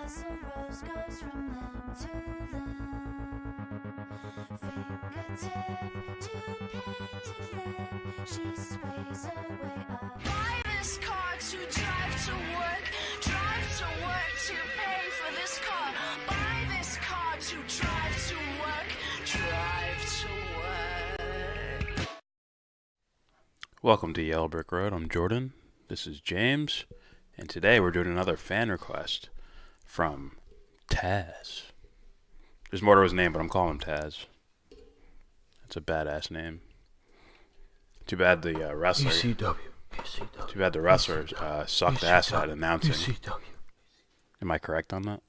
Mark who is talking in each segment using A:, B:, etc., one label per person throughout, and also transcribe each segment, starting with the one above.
A: As a rose goes from limb to limb, fingertip to painted lip, she sways her way up. Buy this car to drive to work to pay for this car. Buy this car to drive to work.
B: Welcome to Yellow Brick Road. I'm Jordan. This is James. And today we're doing another fan request from Taz. There's more to his name, but I'm calling him Taz. That's a badass name. Too bad the wrestler...
C: ECW.
B: Too bad the wrestler sucked ass at announcing.
C: ECW.
B: Am I correct on that?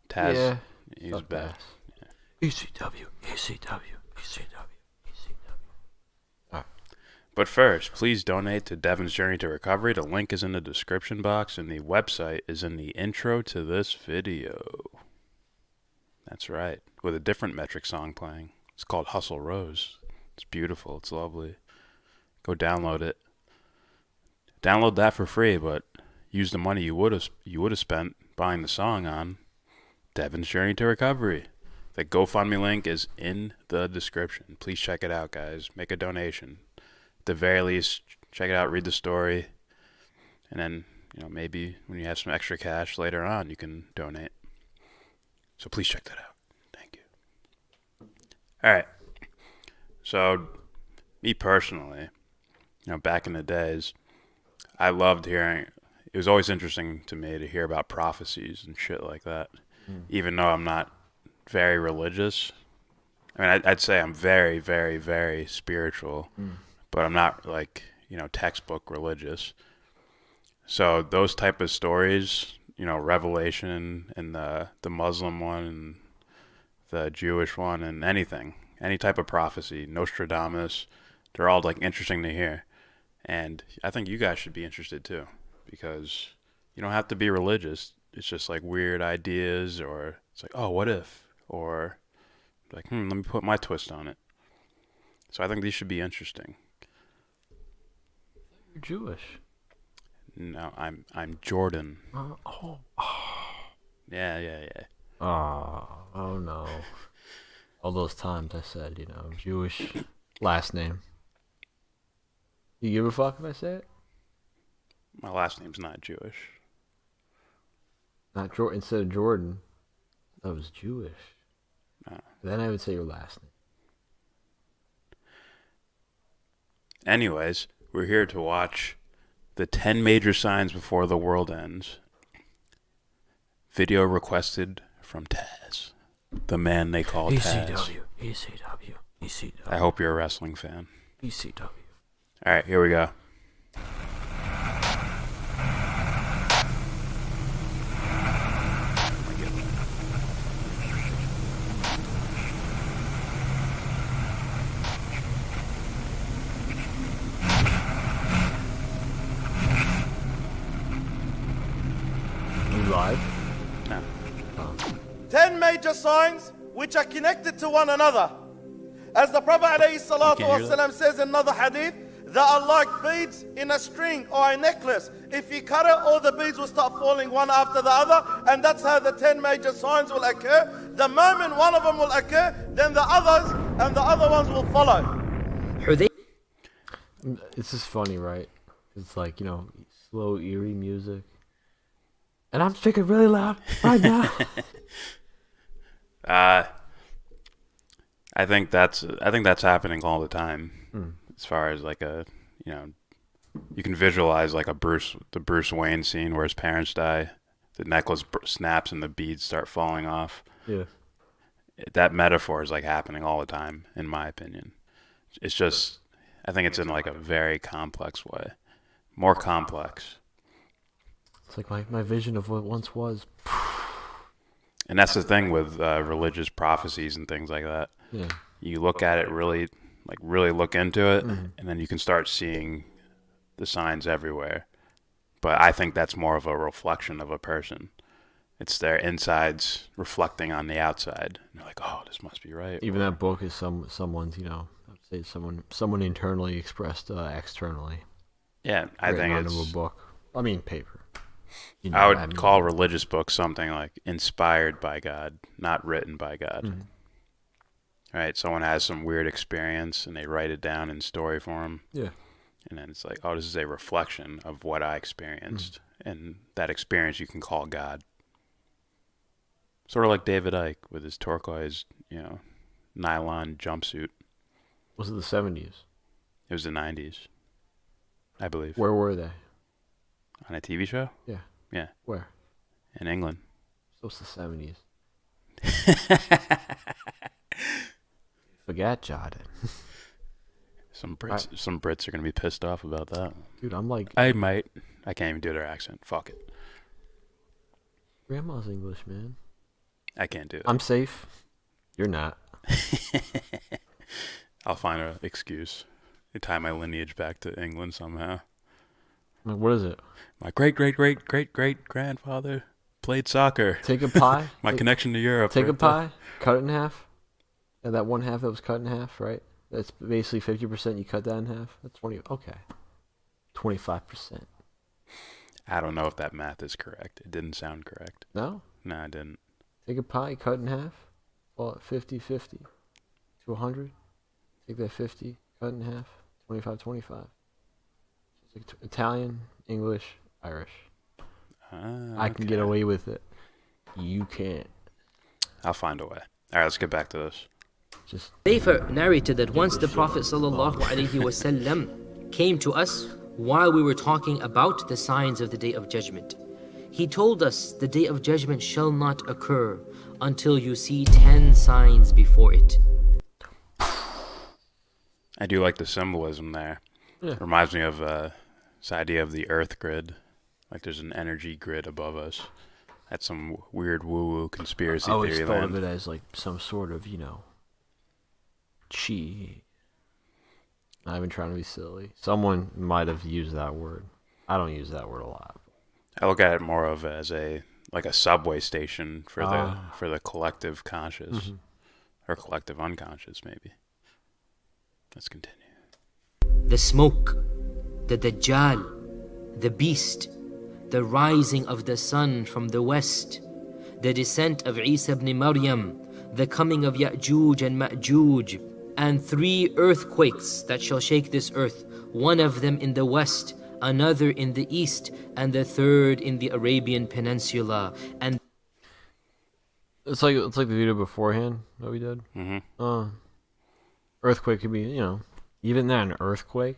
B: Taz?
C: Yeah.
B: He's bad.
C: Yeah. ECW. Alright.
B: But first, please donate to Devon's Journey to Recovery. The link is in the description box, and the website is in the intro to this video. That's right, with a different Metric song playing. It's called Hustle Rose. It's beautiful. It's lovely. Go download it. Download that for free, but use the money you would have spent buying the song on Devon's Journey to Recovery. The GoFundMe link is in the description. Please check it out, guys. Make a donation. At the very least, check it out, read the story, and then, maybe when you have some extra cash later on, you can donate. So please check that out. Thank you. All right. So, me personally, back in the days, I loved hearing, it was always interesting to me to hear about prophecies and shit like that, even though I'm not very religious. I mean, I'd say I'm very, very, very spiritual. But I'm not textbook religious. So those type of stories, Revelation and the Muslim one and the Jewish one and any type of prophecy, Nostradamus, they're all interesting to hear. And I think you guys should be interested too, because you don't have to be religious. It's just weird ideas, or it's oh, what if? Or let me put my twist on it. So I think these should be interesting.
C: You're Jewish.
B: No, I'm Jordan.
C: Oh.
B: Yeah.
C: Oh no. All those times I said, Jewish last name. You give a fuck if I say it?
B: My last name's not Jewish.
C: Not Jordan. Instead of Jordan, that was Jewish.
B: No.
C: Then I would say your last name.
B: Anyways, we're here to watch the 10 major signs before the world ends. Video requested from Taz, the man they call Taz.
C: ECW.
B: I hope you're a wrestling fan.
C: ECW.
B: All right, here we go.
C: Live?
B: No.
D: 10 major signs which are connected to one another. As the Prophet ﷺ says in another hadith, they are like beads in a string or a necklace. If you cut it, all the beads will start falling one after the other, and that's how the 10 major signs will occur. The moment one of them will occur, then the others and the other ones will follow.
C: It's just funny, right? It's slow, eerie music. And I'm speaking really loud right now.
B: I think that's happening all the time. As far as you can visualize the Bruce Wayne scene where his parents die, the necklace snaps and the beads start falling off.
C: Yeah.
B: That metaphor is happening all the time, in my opinion. It's just, I think it's in a very complex way, more complex.
C: It's my vision of what once was.
B: And that's the thing with religious prophecies and things like that.
C: Yeah.
B: You look at it really look into it, and then you can start seeing the signs everywhere. But I think that's more of a reflection of a person. It's their insides reflecting on the outside. And you're oh, this must be right.
C: Even that book is someone's, I'd say someone internally expressed externally.
B: Yeah, I think it's
C: a book. I mean, paper. You know
B: I
C: what
B: would
C: mean.
B: call religious books something like inspired by God, not written by God.
C: Mhm.
B: Right? Someone has some weird experience and they write it down in story form.
C: Yeah.
B: And then it's like, oh, this is a reflection of what I experienced. And that experience you can call God. Sort of like David Icke with his turquoise, nylon jumpsuit.
C: Was it the 70s?
B: It was the 90s, I believe.
C: Where were they?
B: On a TV show?
C: Yeah.
B: Yeah.
C: Where?
B: In England.
C: So it's the 70s. Forget Jordan.
B: Some Brits are going to be pissed off about that.
C: Dude, I'm like...
B: I might. I can't even do their accent. Fuck it.
C: Grandma's English, man.
B: I can't do it.
C: I'm safe. You're not.
B: I'll find an excuse. I tie my lineage back to England somehow.
C: Like, what is it?
B: My great-great-great-great-great-grandfather played soccer.
C: Take a pie.
B: My connection to Europe.
C: Take a
B: right there.
C: pie, cut it in half. And that one half that was cut in half, right? That's basically 50%. You cut that in half. That's 20. Okay. 25%.
B: I don't know if that math is correct. It didn't sound correct.
C: No?
B: No, I didn't.
C: Take a pie, cut in half. Call it 50-50 to 100. Take that 50, cut in half. 25-25. It's like Italian, English, Irish. I can get away with it. You can't.
B: I'll find a way. All right, let's get back to this.
C: Just
E: Hudayfa narrated that once the Prophet ﷺ came to us while we were talking about the signs of the Day of Judgment. He told us the Day of Judgment shall not occur until you see 10 signs before it.
B: I do like the symbolism there.
C: Yeah.
B: Reminds me of this idea of the Earth grid. Like there's an energy grid above us. That's some weird woo-woo conspiracy
C: I always
B: theory
C: thought
B: land.
C: of it as like some sort of, chi. Not even trying to be silly. Someone might have used that word. I don't use that word a lot.
B: I look at it more of as a subway station for the collective conscious or collective unconscious maybe. Let's continue.
E: The smoke, the Dajjal, the beast, the rising of the sun from the west, the descent of Isa ibn Maryam, the coming of Ya'juj and Ma'juj, and 3 earthquakes that shall shake this earth, one of them in the west, another in the east, and the third in the Arabian Peninsula. And
C: It's like the video beforehand that we did.
B: Mm-hmm.
C: Earthquake could be, even then, earthquake,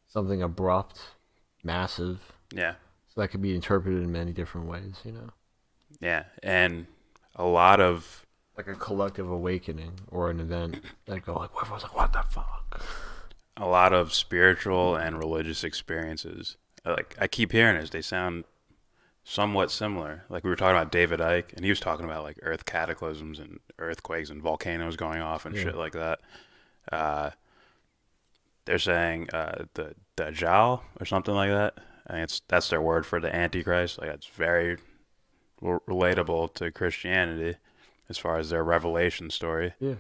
C: something abrupt, massive.
B: Yeah.
C: So that could be interpreted in many different ways,
B: Yeah. And a lot of
C: Like a collective awakening or an event that go like, everyone's like, what the fuck?
B: a lot of spiritual and religious experiences. Like I keep hearing this, they sound somewhat similar. Like we were talking about David Icke, and he was talking about like earth cataclysms and earthquakes and volcanoes going off and shit like that. They're saying the Dajjal or something like that. I think that's their word for the Antichrist. Like it's very relatable to Christianity as far as their revelation story.
C: Yeah.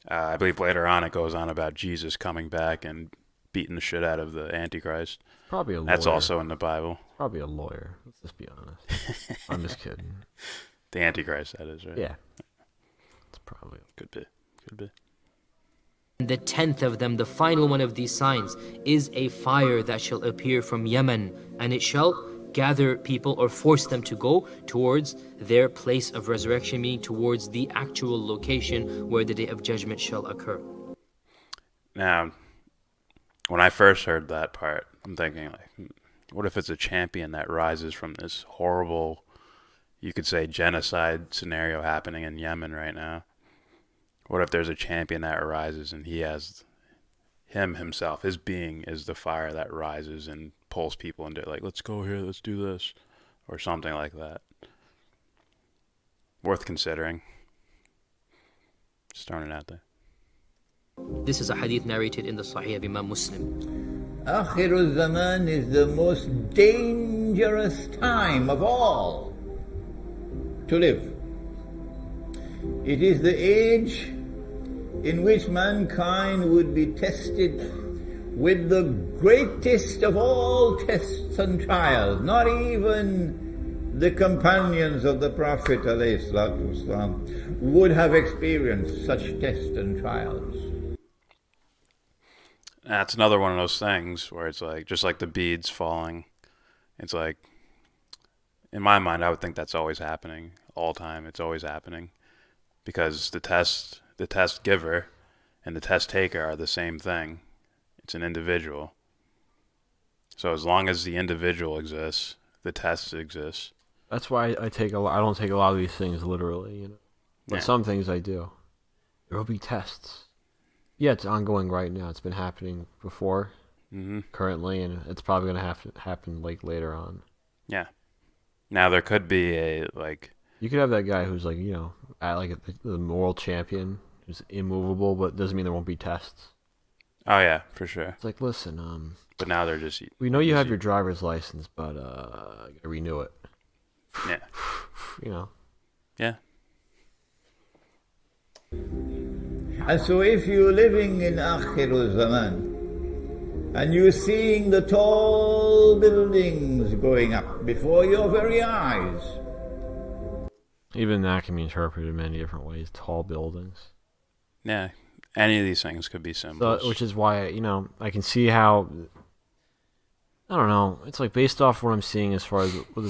B: I believe later on it goes on about Jesus coming back and beating the shit out of the Antichrist.
C: Probably a lawyer.
B: That's also in the Bible.
C: Probably a lawyer. Let's just be honest. I'm just kidding.
B: The Antichrist, that is, right?
C: Yeah. It's probably.
B: Could be.
E: the 10th of them, the final one of these signs, is a fire that shall appear from Yemen, and it shall gather people or force them to go towards their place of resurrection, meaning towards the actual location where the Day of Judgment shall occur.
B: Now, when I first heard that part, I'm thinking, like, what if it's a champion that rises from this horrible, you could say, genocide scenario happening in Yemen right now? What if there's a champion that arises and he has himself, his being is the fire that rises and pulls people into it, like, let's go here, let's do this, or something like that. Worth considering. Just throwing it out there.
E: This is a hadith narrated in the Sahih of Imam Muslim.
F: Akhirul Zaman is the most dangerous time of all to live. It is the age in which mankind would be tested with the greatest of all tests and trials. Not even the companions of the Prophet ﷺ would have experienced such tests and trials.
B: That's another one of those things where it's like, just like the beads falling, it's like, in my mind, I would think that's always happening all the time. It's always happening because the test giver and the test taker are the same thing. It's an individual. So as long as the individual exists, the test exists.
C: That's why I don't take a lot of these things literally, you know. But some things I do. There will be tests. Yeah, it's ongoing right now. It's been happening before, currently, and it's probably going to have to happen like later on.
B: Yeah. Now there could be a like.
C: You could have that guy who's like, you know, the moral champion, who's immovable, but doesn't mean there won't be tests.
B: Oh yeah, for sure.
C: It's like, listen,
B: But now they're just.
C: we know you have your driver's license, but you gotta renew it.
B: Yeah.
C: You know.
B: Yeah.
F: And so if you're living in Akhirul Zaman and you're seeing the tall buildings going up before your very eyes.
C: Even that can be interpreted in many different ways. Tall buildings.
B: Yeah. Any of these things could be symbols.
C: So, which is why, you know, I can see how, I don't know, it's like based off what I'm seeing as far as what the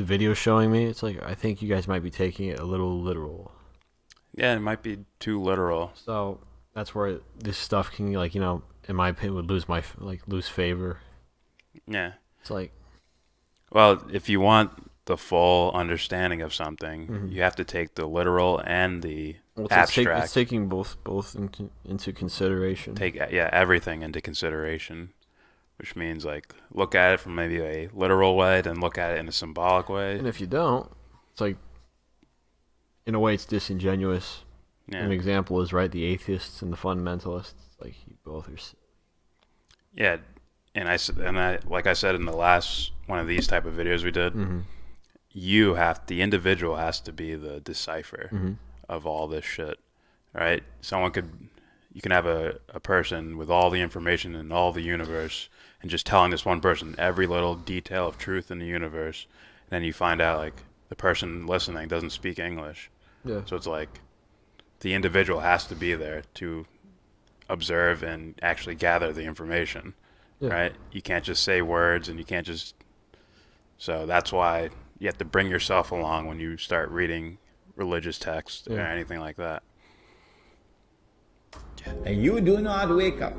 C: video's showing me, it's like I think you guys might be taking it a little literal.
B: Yeah, it might be too literal.
C: So that's where this stuff can, like, you know, in my opinion, would lose favor.
B: Yeah.
C: It's like,
B: well, if you want the full understanding of something, you have to take the literal and the abstract.
C: It's taking both into consideration.
B: Take everything into consideration, which means like look at it from maybe a literal way, then look at it in a symbolic way.
C: And if you don't, it's like, in a way, it's disingenuous.
B: Yeah.
C: An example is, right, the atheists and the fundamentalists. Like, you both are.
B: Yeah, and I like I said in the last one of these type of videos we did, the individual has to be the decipher of all this shit, right? You can have a person with all the information in all the universe and just telling this one person every little detail of truth in the universe, and then you find out like the person listening doesn't speak English.
C: Yeah.
B: So it's like the individual has to be there to observe and actually gather the information, right? You can't just say words, and you can't just. So that's why you have to bring yourself along when you start reading religious text or anything like that.
F: And you do not wake up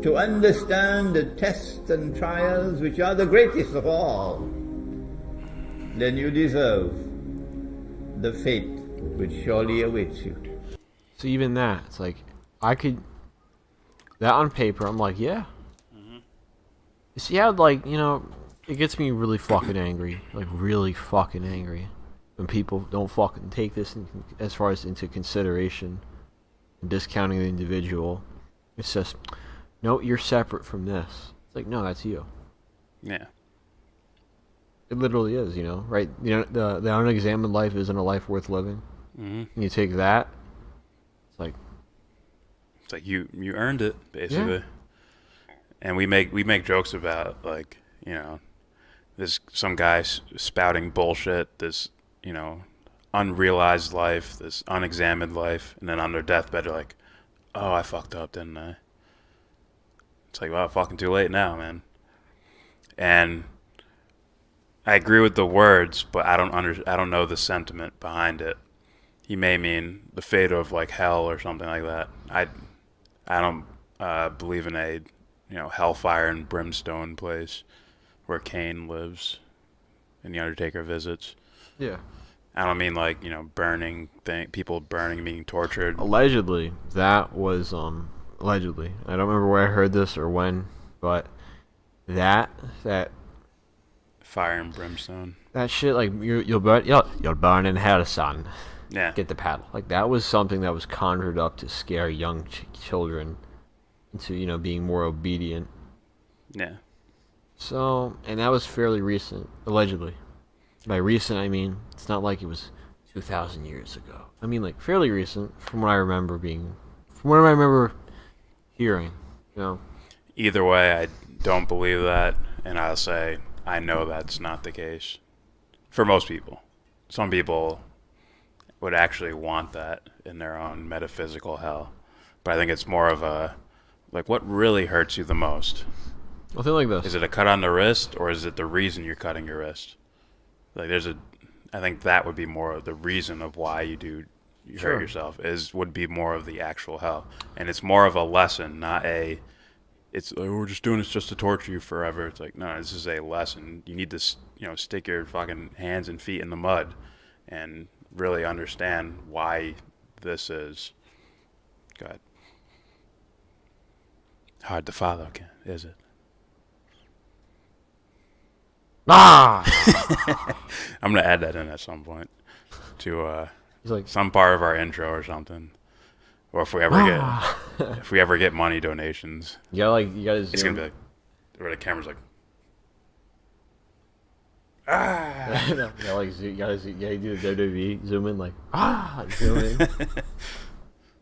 F: to understand the tests and trials which are the greatest of all, then you deserve the fate which surely awaits you.
C: So even that, it's like, that on paper, I'm like, yeah. You see how, like, you know, it gets me really fucking angry. Like, really fucking angry. When people don't fucking take this as far as into consideration and discounting the individual. It's just, no, you're separate from this. It's like, no, that's you.
B: Yeah.
C: It literally is, you know, right? You know, the unexamined life isn't a life worth living. And you take that, it's like
B: you earned it, basically.
C: Yeah.
B: And we make jokes about, like, you know, this some guy spouting bullshit, this, you know, unrealized life, this unexamined life, and then on their deathbed they're like, oh, I fucked up, didn't I? It's like, well, fucking too late now, man. And I agree with the words, but I don't know the sentiment behind it. He may mean the fate of like hell or something like that. I don't believe in a, you know, hellfire and brimstone place where Cain lives and the Undertaker visits.
C: yeah.
B: I don't mean like, you know, people burning, being tortured.
C: Allegedly, that was allegedly. I don't remember where I heard this or when, but that
B: Fire and brimstone.
C: that shit, like, you'll burn in hell, son.
B: Yeah.
C: Get the paddle. Like, that was something that was conjured up to scare young children into, you know, being more obedient.
B: Yeah.
C: So, and that was fairly recent, allegedly. By recent, I mean, it's not like it was 2,000 years ago. I mean, like, fairly recent from what I remember hearing, you know.
B: Either way, I don't believe that, and I'll say I know that's not the case for most people. Some people would actually want that in their own metaphysical hell, but I think it's more of a, like, what really hurts you the most?
C: Well, think like this.
B: Is it a cut on the wrist, or is it the reason you're cutting your wrist? Like, I think that would be more of the reason of why you hurt yourself, would be more of the actual hell. And it's more of a lesson, not we're just doing this just to torture you forever. It's like, no, this is a lesson. You need to, stick your fucking hands and feet in the mud and really understand why this is. God. Hard to follow, is it?
C: Ah!
B: I'm going to add that in at some point to
C: Like,
B: some part of our intro or something. Or if we ever get money donations,
C: you gotta zoom.
B: it's gonna be like where the camera's like,
C: you gotta do the WWE zoom in, like, zoom in.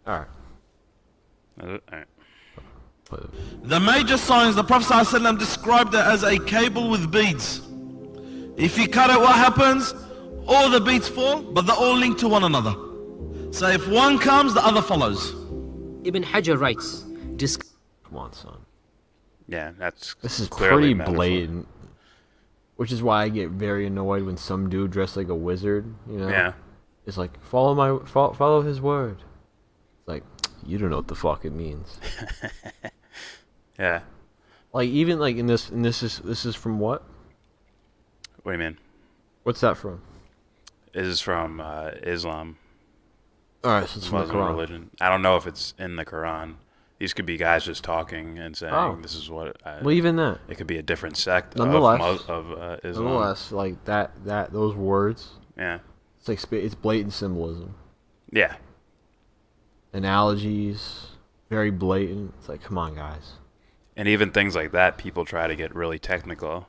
C: All right.
B: all right.
G: The major signs, the Prophet ﷺ described it as a cable with beads. If you cut it, what happens? All the beads fall, but they're all linked to one another. So if one comes, the other follows.
E: Ibn Hajar writes,
C: Come on, son.
B: Yeah,
C: This is
B: clearly
C: pretty
B: metaphor.
C: blatant. Which is why I get very annoyed when some dude dressed like a wizard,
B: Yeah,
C: It's like, follow his word. It's like, you don't know what the fuck it means.
B: yeah.
C: Like, even like in this is from what?
B: What do you mean?
C: What's that from?
B: This is from Islam,
C: All right, so it's from the
B: Muslim
C: Quran.
B: religion. I don't know if it's in the Quran. These could be guys just talking and saying, "This is what."
C: Well, even that.
B: It could be a different sect
C: Nonetheless,
B: of Islam.
C: Nonetheless, like that those words,
B: Yeah,
C: it's like it's blatant symbolism,
B: yeah,
C: analogies, very blatant. It's like, come on, guys.
B: and even things like that, people try to get really technical.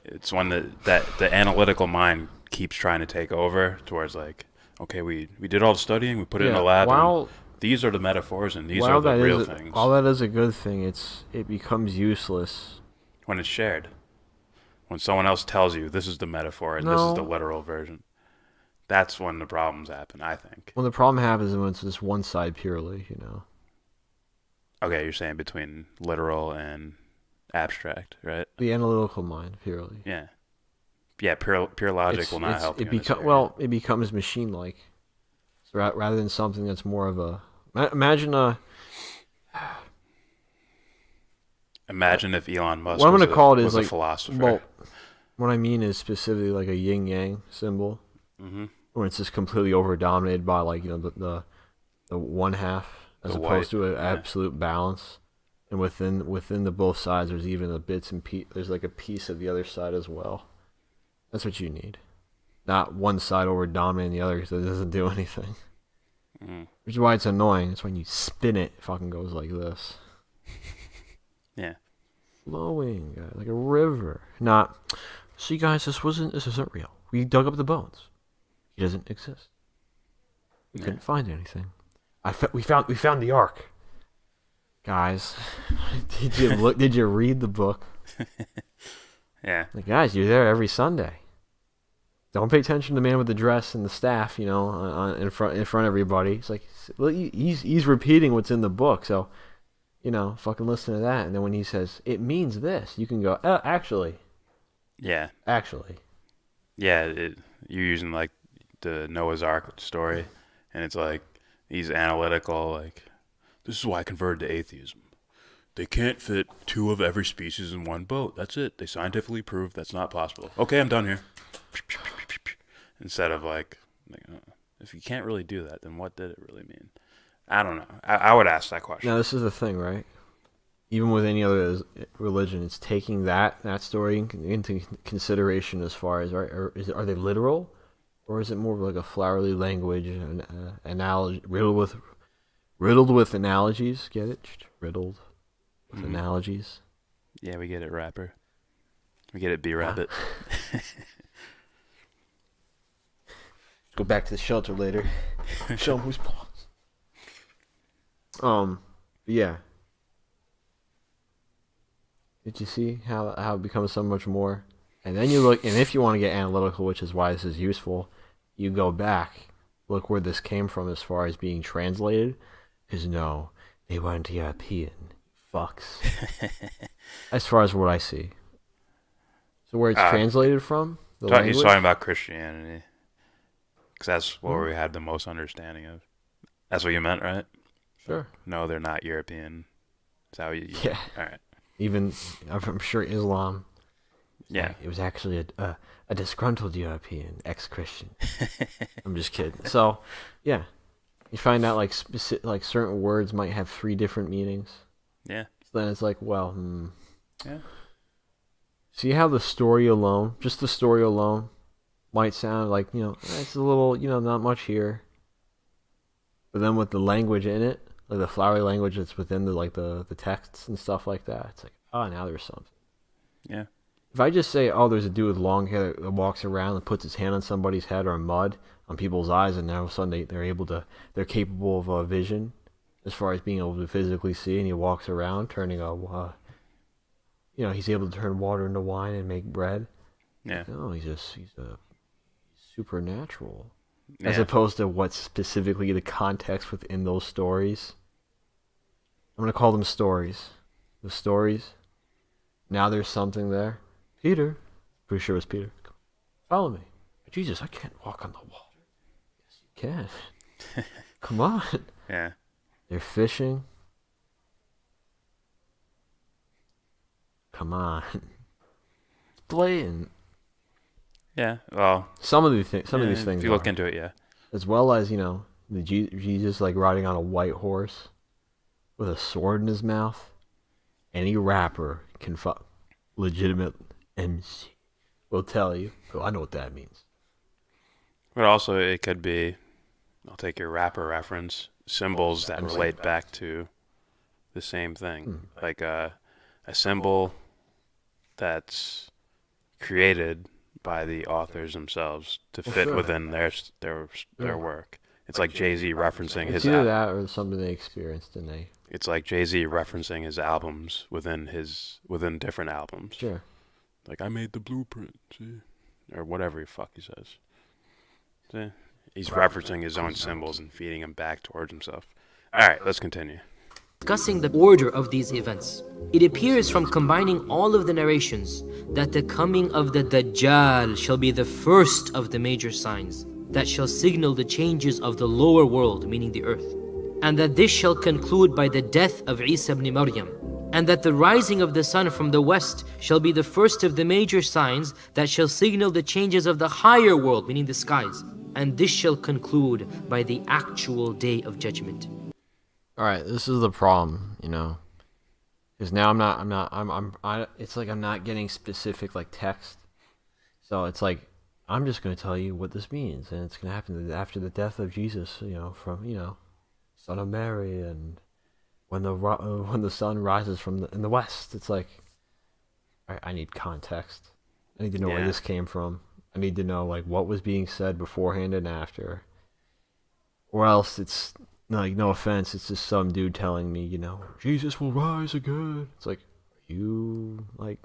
B: It's when the analytical mind keeps trying to take over towards like, okay, we did all the studying, we put it in a lab.
C: While
B: these are the metaphors and these
C: while
B: are the
C: that
B: real
C: is
B: things.
C: while that is a good thing, it becomes useless.
B: When it's shared. When someone else tells you this is the metaphor and this is the
C: No.
B: literal version. That's when the problems happen, I think.
C: When the problem happens is when it's just one side purely,
B: Okay, you're saying between literal and abstract, right?
C: The analytical mind purely.
B: Yeah. Yeah, pure logic will not help you.
C: It becomes machine-like. So rather than something that's more of a imagine
B: if Elon Musk
C: what I'm
B: was
C: gonna call it is
B: was
C: like
B: a philosopher.
C: Well, what I mean is specifically like a yin yang symbol, where it's just completely over dominated by like the one half as
B: The
C: opposed
B: white,
C: to an
B: yeah.
C: absolute balance, and within the both sides there's even the bits and there's like a piece of the other side as well. That's what you need, not one side over dominating the other because it doesn't do anything. Which is why it's annoying. It's when you spin it fucking goes like this.
B: Yeah.
C: Flowing, guys, like a river. Not. See, guys, this isn't real. We dug up the bones. He doesn't exist. We couldn't find anything. We found the ark. Guys, did you read the book?
B: Yeah.
C: Like, guys, you're there every Sunday. Don't pay attention to the man with the dress and the staff, in front of everybody. It's like, well, he's repeating what's in the book, so. Fucking listen to that. And then when he says, it means this, you can go, actually.
B: Yeah.
C: Actually.
B: Yeah, you're using like the Noah's Ark story, and it's like he's analytical, like, this is why I converted to atheism. They can't fit two of every species in one boat. That's it. They scientifically proved that's not possible. Okay, I'm done here. Instead of like, if you can't really do that, then what did it really mean? I don't know. I would ask that question.
C: Now, this is the thing, right? Even with any other religion, it's taking that story into consideration as far as, are they literal? Or is it more like a flowery language, an analogy, riddled with analogies? Get it? Riddled with analogies.
B: Yeah, we get it, rapper. We get it, B-Rabbit.
C: Go back to the shelter later. Show them who's boss. Yeah. Did you see how it becomes so much more? And then you look, and if you want to get analytical, which is why this is useful, you go back, look where this came from as far as being translated. Because no, they weren't European fucks. As far as what I see. So where it's translated from, the language?
B: He's talking about Christianity. Because that's what we had the most understanding of. That's what you meant, right?
C: Sure.
B: No, they're not European. Is that what you...
C: Yeah.
B: All right.
C: Even, I'm sure Islam...
B: Yeah.
C: It was actually a disgruntled European, ex-Christian. I'm just kidding. So, yeah. You find out like certain words might have 3 different meanings.
B: Yeah.
C: So then it's like, well,
B: Yeah.
C: See how the story alone, just the story alone, might sound like, it's a little, not much here. But then with the language in it, like the flowery language that's within the texts and stuff like that, it's like, oh, now there's something.
B: Yeah.
C: If I just say, oh, there's a dude with long hair that walks around and puts his hand on somebody's head or mud on people's eyes, and now all of a sudden they're capable of vision as far as being able to physically see, and he walks around turning he's able to turn water into wine and make bread.
B: Yeah.
C: No, he's supernatural. Yeah. As opposed to what's specifically the context within those stories. I'm going to call them stories. The stories. Now there's something there. Peter. Pretty sure it was Peter. Follow me. Jesus, I can't walk on the water. Yes, you can. Come on.
B: Yeah.
C: They're fishing. Come on. It's blatant.
B: Yeah. Well.
C: Some of these things.
B: If you look into it, yeah.
C: As well as the Jesus like riding on a white horse with a sword in his mouth. Any rapper can fuck legitimate MC will tell you. Oh, I know what that means.
B: But also, it could be, I'll take your rapper reference, symbols that relate back to the same thing. Like a symbol that's created by the authors themselves to fit within their work. It's like Jay-Z referencing his...
C: It's either that or something they experienced and they...
B: It's like Jay-Z referencing his albums within different albums.
C: Sure.
B: Like, I made the blueprint, see? Or whatever the fuck he says. See? He's referencing his own symbols and feeding them back towards himself. Alright, let's continue.
E: Discussing the order of these events, it appears from combining all of the narrations that the coming of the Dajjal shall be the first of the major signs that shall signal the changes of the lower world, meaning the earth, and that this shall conclude by the death of Isa ibn Maryam, and that the rising of the sun from the west shall be the first of the major signs that shall signal the changes of the higher world, meaning the skies, and this shall conclude by the actual day of judgment.
C: All right, this is the problem, because now it's like I'm not getting specific like text, so it's like I'm just going to tell you what this means, and it's going to happen after the death of Jesus, from son of Mary, and when the sun rises in the west. It's like I need context. I need to know where this came from. I need to know like what was being said beforehand and after, or else it's. Like, no offense, it's just some dude telling me, Jesus will rise again. It's like, where'd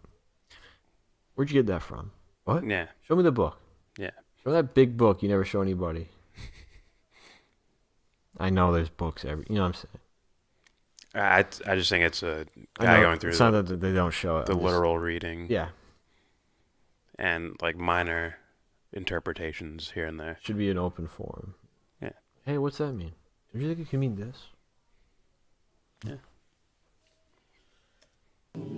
C: you get that from? What?
B: Yeah.
C: Show me the book.
B: Yeah.
C: Show that big book you never show anybody. I know there's books you know what I'm saying?
B: I just think it's a guy going through
C: it's not that they don't show it.
B: The literal reading.
C: Yeah.
B: And, like, minor interpretations here and there.
C: Should be an open forum.
B: Yeah.
C: Hey, what's that mean? Do you think it can mean this?
B: Yeah.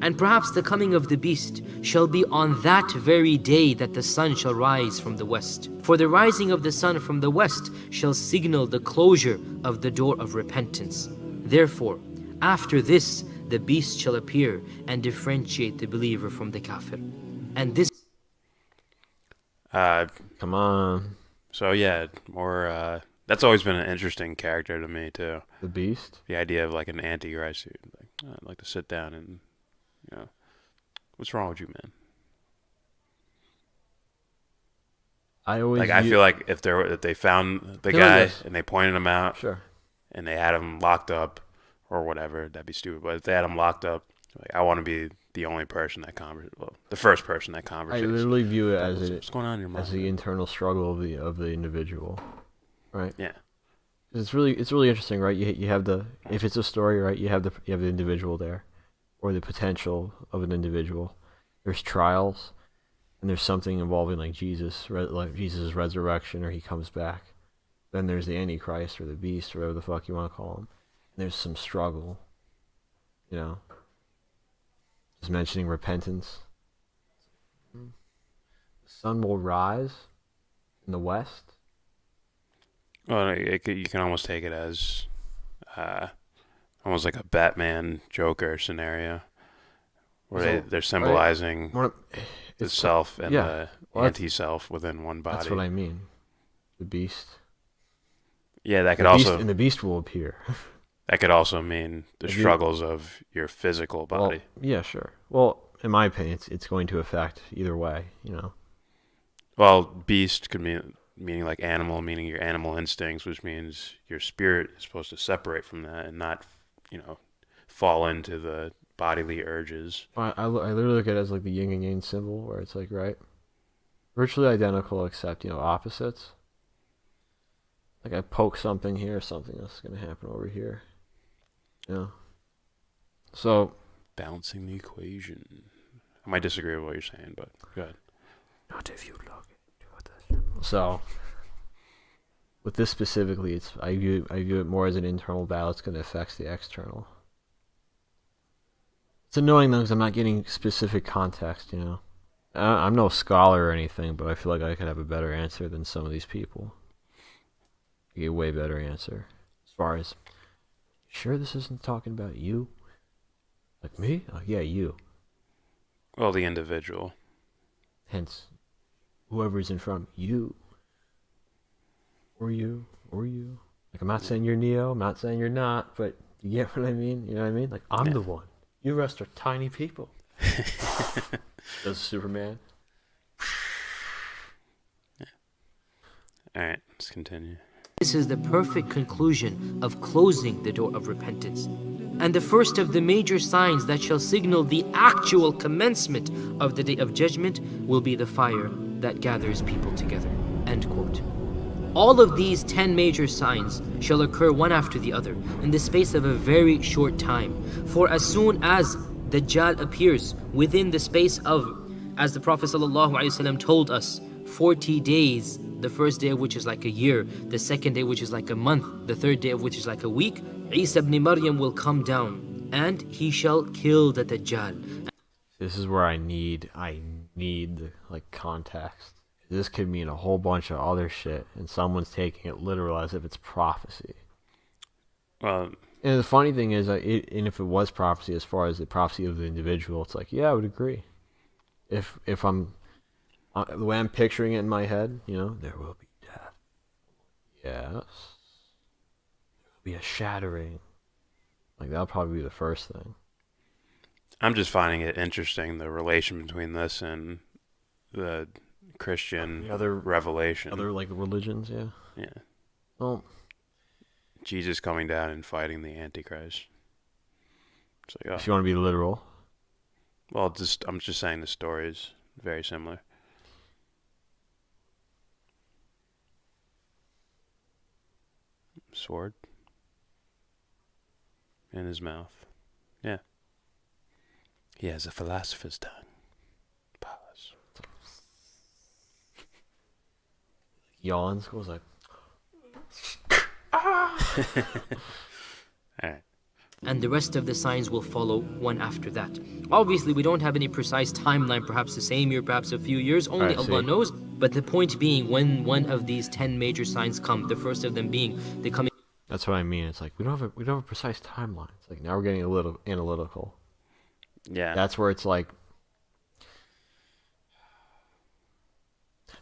E: And perhaps the coming of the beast shall be on that very day that the sun shall rise from the west. For the rising of the sun from the west shall signal the closure of the door of repentance. Therefore, after this, the beast shall appear and differentiate the believer from the kafir. And this...
C: Come on.
B: So, yeah, more... That's always been an interesting character to me, too.
C: The beast?
B: The idea of, like, an antichrist who, I'd like to sit down and, what's wrong with you, man? I feel like if they found the guy and they pointed him out,
C: sure, and
B: they had him locked up or whatever, that'd be stupid. But if they had him locked up, like, I want to be the only person that the first person that
C: I
B: conversates.
C: literally view it as
B: What's going on in your mind?
C: as the internal struggle of the individual, right?
B: Yeah.
C: It's really interesting, right? You have if it's a story, right? You have the individual there, or the potential of an individual. There's trials, and there's something involving like Jesus, like Jesus' resurrection, or he comes back. Then there's the Antichrist or the Beast, or whatever the fuck you want to call him. And there's some struggle, you know. Just mentioning repentance. The sun will rise in the west.
B: Well, you can almost take it as almost like a Batman Joker scenario, where they're symbolizing the self and the anti-self within one body.
C: That's what I mean. The beast.
B: Yeah, that could also...
C: And the beast will appear.
B: That could also mean the struggles of your physical body.
C: Well, yeah, sure. Well, in my opinion, it's going to affect either way, you know.
B: Well, beast could mean meaning like animal, meaning your animal instincts, which means your spirit is supposed to separate from that and not, fall into the bodily urges.
C: I literally look at it as like the yin and yang symbol, where it's like, right, virtually identical except, opposites. Like I poke something here, something else is going to happen over here. So
B: balancing the equation. I might disagree with what you're saying, but go ahead.
C: Not if you look into it. So with this specifically, I view it more as an internal battle. It's going to affect the external. It's annoying though because I'm not getting specific context. I'm no scholar or anything, but I feel like I could have a better answer than some of these people. I get a way better answer as far as. Sure, this isn't talking about you. Like me? Oh, yeah, you.
B: Well, the individual.
C: Hence, whoever's in front of you. Or you. Like, I'm not saying you're Neo, I'm not saying you're not, but you get what I mean? You know what I mean? Like, I'm the one. You rest are tiny people. Does Superman?
B: Yeah. Alright, let's continue.
E: This is the perfect conclusion of closing the door of repentance, and the first of the major signs that shall signal the actual commencement of the day of judgment will be the fire that gathers people together. End quote. All of these 10 major signs shall occur one after the other in the space of a very short time. For as soon as Dajjal appears within the space of, as the Prophet ﷺ told us, 40 days, the first day of which is like a year, the second day which is like a month, the third day of which is like a week, Isa ibn Maryam will come down and he shall kill the Dajjal.
C: This is where I need like context. This could mean a whole bunch of other shit, and someone's taking it literal as if it's prophecy.
B: And
C: the funny thing is, and if it was prophecy, as far as the prophecy of the individual, it's like, yeah, I would agree. If I'm the way I'm picturing it in my head, there will be death. Yes. There will be a shattering. Like, that'll probably be the first thing.
B: I'm just finding it interesting, the relation between this and the Christian revelation.
C: Other, like, religions, yeah.
B: Yeah.
C: Well,
B: Jesus coming down and fighting the Antichrist. It's like,
C: if you want to be literal.
B: Well, I'm just saying the story is very similar. Sword in his mouth. Yeah. He has a philosopher's tongue. Pause.
C: Yawns, goes like.
B: Alright.
E: And the rest of the signs will follow one after that. Obviously, we don't have any precise timeline, perhaps the same year, perhaps a few years, only Allah knows. But the point being, when one of these 10 major signs come, the first of them being the coming.
C: That's what I mean. It's like we don't have a precise timeline. It's like now we're getting a little analytical.
B: Yeah.
C: That's where it's like,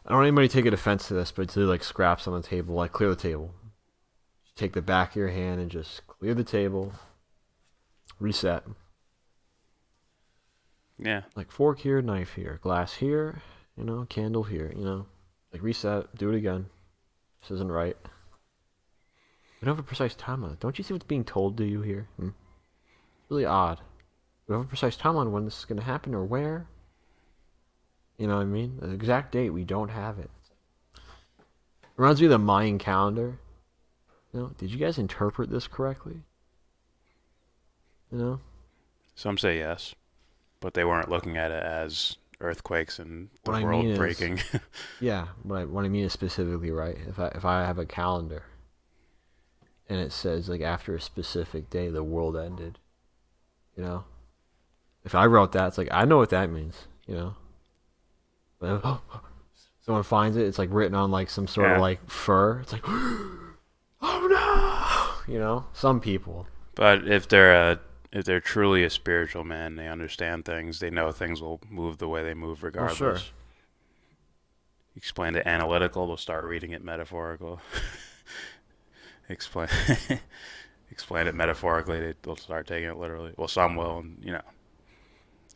C: I don't want anybody to take offense to this, but it's like scraps on the table, like clear the table. Just take the back of your hand and just clear the table. Reset.
B: Yeah.
C: Like fork here, knife here, glass here, candle here, like reset, do it again. This isn't right. We don't have a precise timeline. Don't you see what's being told to you here? Really odd. We have a precise timeline when this is going to happen or where. You know what I mean? The exact date, we don't have it. Reminds me of the Mayan calendar. You know, did you guys interpret this correctly? You know?
B: Some say yes, but they weren't looking at it as earthquakes and the
C: What I
B: world
C: mean is-
B: breaking.
C: Yeah, what I mean is specifically, right? If I have a calendar and it says like after a specific day the world ended, you know? If I wrote that, it's like I know what that means, you know? But if someone finds it, it's like written on like some sort of
B: Yeah.
C: like fur. It's like, oh no, you know? Some people.
B: But if they're truly a spiritual man, they understand things. They know things will move the way they move regardless.
C: sure.
B: Explain it analytical, they'll start reading it metaphorical. explain it metaphorically, they'll start taking it literally. Well, some will, and you know,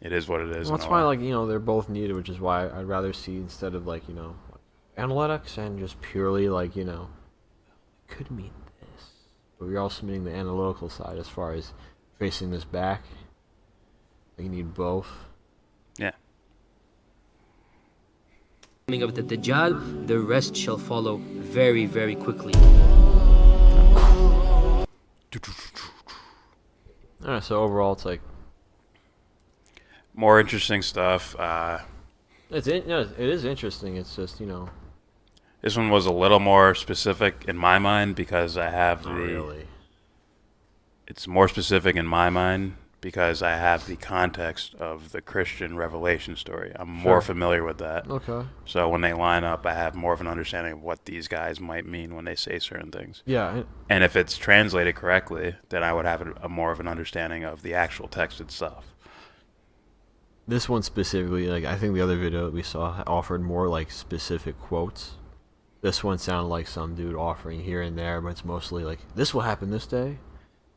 B: it is what it is.
C: Well,
B: in
C: that's
B: a
C: why,
B: way.
C: like, you know, they're both needed, which is why I'd rather see instead of like, you know, analytics and just purely like, you know, it could mean this, but we're also meaning the analytical side as far as tracing this back. You need both.
B: Yeah.
E: Coming of the Dajjal, the rest shall follow very, very quickly.
C: Alright, so overall, it's like
B: More interesting stuff.
C: it is interesting. It's just, you know,
B: This one was a little more specific in my mind because I have
C: not really.
B: It's more specific in my mind because I have the context of the Christian revelation story. I'm more
C: Sure.
B: familiar with that.
C: Okay.
B: So when they line up, I have more of an understanding of what these guys might mean when they say certain things.
C: Yeah.
B: And if it's translated correctly, then I would have a more of an understanding of the actual text itself.
C: This one specifically, like, I think the other video that we saw offered more like specific quotes. This one sounded like some dude offering here and there, but it's mostly like, this will happen this day,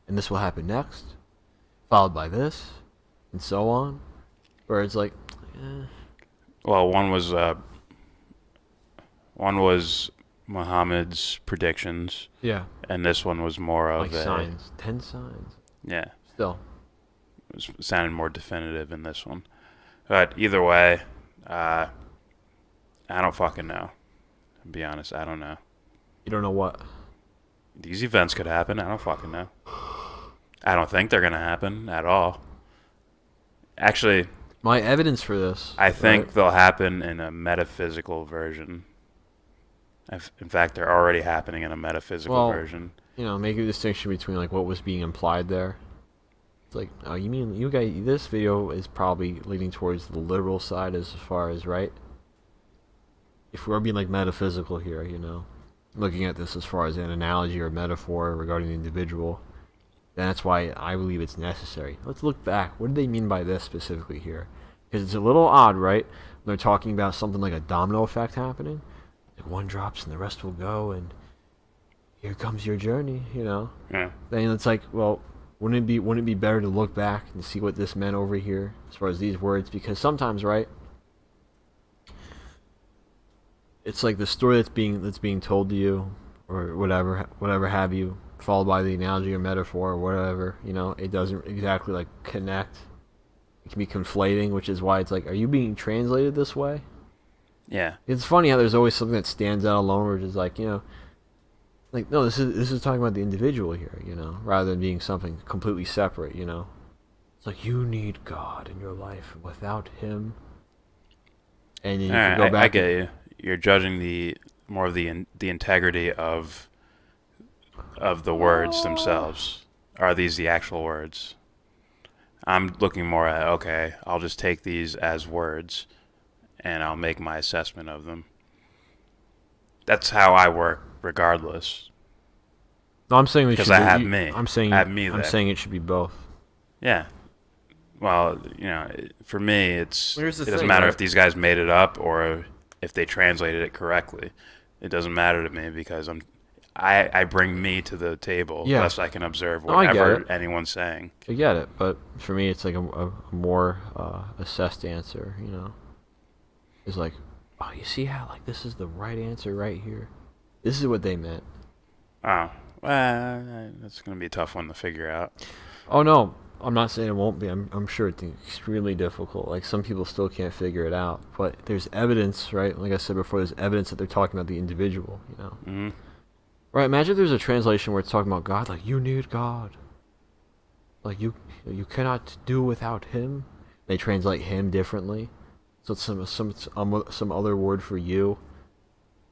C: and this will happen next, followed by this, and so on. Where it's like,
B: Well, one was Muhammad's predictions,
C: yeah,
B: and this one was more of
C: like signs, 10 signs.
B: Yeah,
C: Still,
B: it sounded more definitive in this one. But either way, I don't fucking know. To be honest, I don't know.
C: you don't know what.
B: These events could happen. I don't fucking know. I don't think they're gonna happen at all. Actually,
C: My evidence for this.
B: I think
C: right?
B: they'll happen in a metaphysical version. In fact, they're already happening in a metaphysical
C: Well,
B: version.
C: You know, make a distinction between like what was being implied there. It's like, oh, you mean you guys? This video is probably leaning towards the literal side as far as right. If we're being like metaphysical here, you know, looking at this as far as an analogy or metaphor regarding the individual, then that's why I believe it's necessary. Let's look back. What did they mean by this specifically here? Because it's a little odd, right? When they're talking about something like a domino effect happening. Like one drops and the rest will go, and here comes your journey, you know.
B: Yeah.
C: Then it's like, well, wouldn't it be better to look back and see what this meant over here as far as these words? Because sometimes, right, it's like the story that's being told to you, or whatever have you, followed by the analogy or metaphor or whatever. You know, it doesn't exactly like connect. It can be conflating, which is why it's like, are you being translated this way?
B: Yeah.
C: It's funny how there's always something that stands out alone, which is like, you know, like, no, this is talking about the individual here, you know, rather than being something completely separate, you know. It's like, you need God in your life. Without Him, and you can go back.
B: I get you. You're judging the integrity of the words themselves. Are these the actual words? I'm looking more at, okay, I'll just take these as words, and I'll make my assessment of them. That's how I work, regardless.
C: No, I'm saying
B: Because I have me.
C: I'm saying
B: I have me
C: I'm
B: there.
C: saying it should be both.
B: Yeah. Well, you know, for me, it
C: Here's the
B: doesn't
C: thing,
B: matter
C: right?
B: if these guys made it up or if they translated it correctly. It doesn't matter to me because I bring me to the table,
C: Yeah.
B: thus I can observe
C: No, I get
B: whatever
C: it.
B: anyone's saying.
C: I get it, but for me, it's like a more assessed answer. You know, it's like, oh, you see how like this is the right answer right here. This is what they meant.
B: Oh, well, that's gonna be a tough one to figure out.
C: Oh no, I'm not saying it won't be. I'm sure it's extremely difficult. Like, some people still can't figure it out. But there's evidence, right? Like I said before, there's evidence that they're talking about the individual, you know?
B: Mm-hmm.
C: Right, imagine there's a translation where it's talking about God, like, you need God. Like, you cannot do without him. They translate him differently. So it's some other word for you,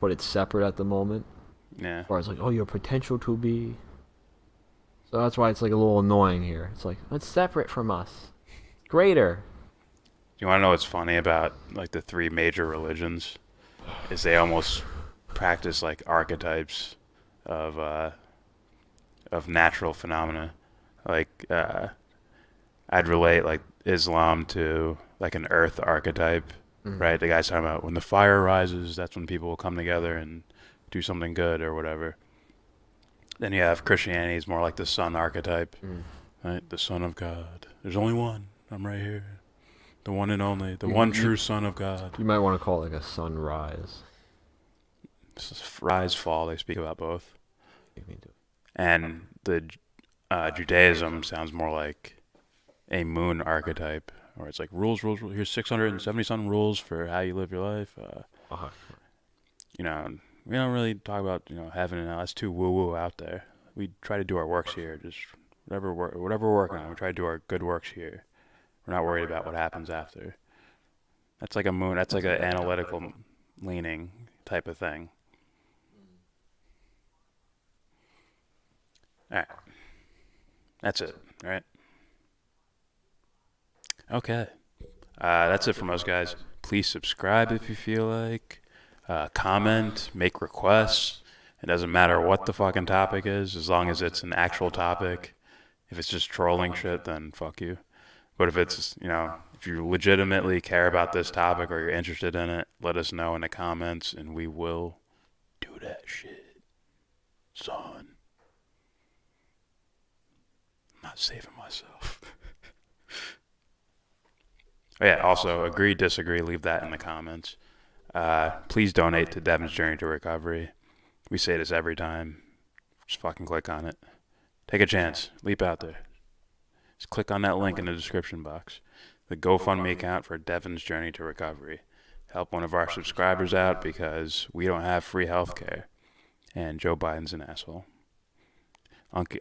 C: but it's separate at the moment.
B: Yeah.
C: Or it's like, oh, your potential to be. So that's why it's like a little annoying here. It's like, it's separate from us. Greater.
B: You want to know what's funny about like the three major religions? Is they almost practice like archetypes of natural phenomena. Like I'd relate like Islam to like an earth archetype, right? The guy's talking about when the fire rises, that's when people will come together and do something good or whatever. Then you have Christianity is more like the sun archetype, right? The Son of God. There's only one. I'm right here. The one and only. The one true Son of God.
C: You might want to call it like a sunrise.
B: Rise, fall, they speak about both. And the Judaism sounds more like a moon archetype, where it's like rules. Here's 670-some rules for how you live your life. You know, we don't really talk about, you know, heaven and hell. That's too woo-woo out there. We try to do our works here. Just whatever we're working on, we try to do our good works here. We're not worried about what happens after. That's like a moon. That's like an analytical leaning type of thing. All right. That's it, right? Okay. That's it from us, guys. Please subscribe if you feel like. Comment, make requests. It doesn't matter what the fucking topic is, as long as it's an actual topic. If it's just trolling shit, then fuck you. But if it's, you know, if you legitimately care about this topic or you're interested in it, let us know in the comments and we will do that shit. Son. I'm not saving myself. Oh yeah, also, agree, disagree, leave that in the comments. Please donate to Devon's Journey to Recovery. We say this every time. Just fucking click on it. Take a chance. Leap out there. Just click on that link in the description box. The GoFundMe account for Devon's Journey to Recovery. Help one of our subscribers out because we don't have free healthcare. And Joe Biden's an asshole.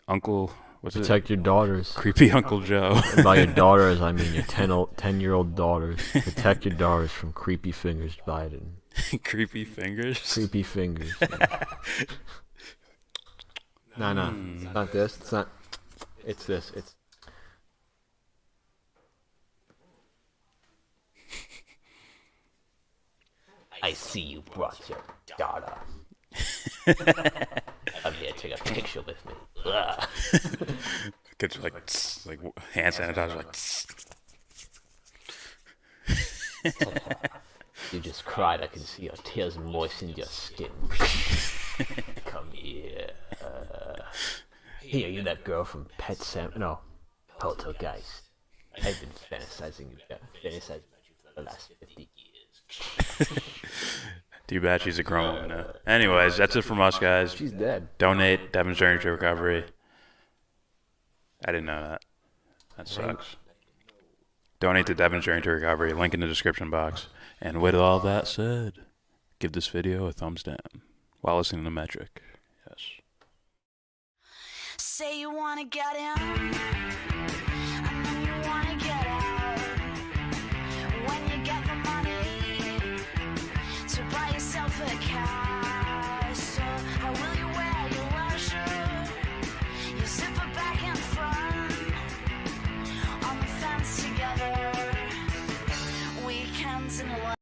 B: Uncle... What's
C: Protect your daughters.
B: Creepy Uncle Joe.
C: And by your daughters, I mean your 10-year-old daughters. Protect your daughters from creepy fingers, Biden.
B: Creepy fingers?
C: Creepy fingers. No. It's not this. It's not. It's this. It's. I see you brought your daughter. I'm here to take a picture with me.
B: Gets like hand sanitizer,
C: You just cried. I can see your tears moisten your skin. Come here. Here, you that girl from Pet Sam. No, Poltergeist. I've been fantasizing about you for the last 50 years.
B: Too bad she's a grown woman now. Anyways, that's it from us, guys.
C: She's dead.
B: Donate, Devon's Journey to Recovery. I didn't know that. That sucks. Donate to Devon's Journey to Recovery. Link in the description box. And with all that said, give this video a thumbs down while listening to Metric. Yes.
A: Say you wanna get in, and then you wanna get out. When you get the money to buy yourself a car, so how will you wear your leisure? You zipper back and front on the fence together. Weekends in